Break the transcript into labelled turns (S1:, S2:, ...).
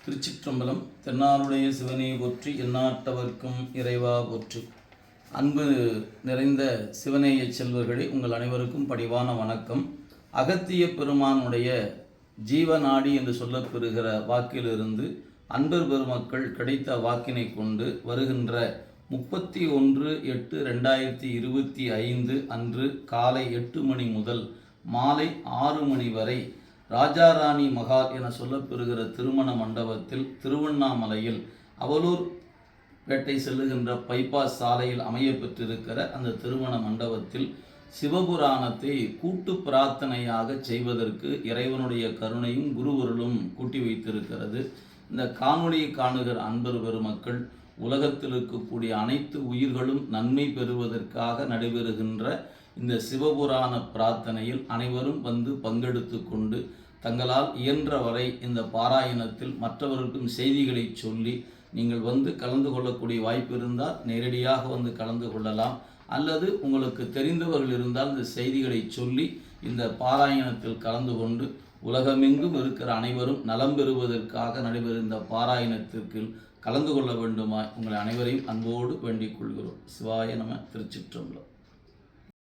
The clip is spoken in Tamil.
S1: திருச்சிற்றம்பலம். தென்னாருடைய சிவனே போற்றி, எந்நாட்டவர்க்கும் இறைவா போற்றி. அன்பு நிறைந்த சிவனேய செல்வர்களே, உங்கள் அனைவருக்கும் பணிவான வணக்கம். அகத்திய பெருமானுடைய ஜீவநாடி என்று சொல்லப்பெறுகிற வாக்கிலிருந்து அன்பர் பெருமக்கள் கிடைத்த வாக்கினை கொண்டு வருகின்ற 31/8/2025 அன்று காலை 8 மணி முதல் மாலை 6 மணி வரை ராஜாராணி மகால் என சொல்லப்பெறுகிற திருமண மண்டபத்தில் திருவண்ணாமலையில் அவலூர் பேட்டை செல்லுகின்ற பைபாஸ் சாலையில் அமையப்பெற்றிருக்கிற அந்த திருமண மண்டபத்தில் சிவபுராணத்தை கூட்டு பிரார்த்தனையாக செய்வதற்கு இறைவனுடைய கருணையும் குருவருளும் கூட்டி வைத்திருக்கிறது. இந்த காணொளியை காணுகிற அன்பர் பெருமக்கள் உலகத்தில் இருக்கக்கூடிய அனைத்து உயிர்களும் நன்மை பெறுவதற்காக நடைபெறுகின்ற இந்த சிவபுராண பிரார்த்தனையில் அனைவரும் வந்து பங்கெடுத்து கொண்டு தங்களால் இயன்ற வரை இந்த பாராயணத்தில் மற்றவர்களுக்கும் செய்திகளை சொல்லி நீங்கள் வந்து கலந்து கொள்ளக்கூடிய வாய்ப்பு இருந்தால் நேரடியாக வந்து கலந்து கொள்ளலாம். அல்லது உங்களுக்கு தெரிந்தவர்கள் இருந்தால் இந்த செய்திகளை சொல்லி இந்த பாராயணத்தில் கலந்து கொண்டு உலகமெங்கும் இருக்கிற அனைவரும் நலம் பெறுவதற்காக நடைபெறும் இந்த பாராயணத்திற்கு கலந்து கொள்ள வேண்டுமாய் உங்களை அனைவரையும் அன்போடு வேண்டிக் கொள்கிறோம். சிவாய நம. திருச்சிற்றம்பலம்.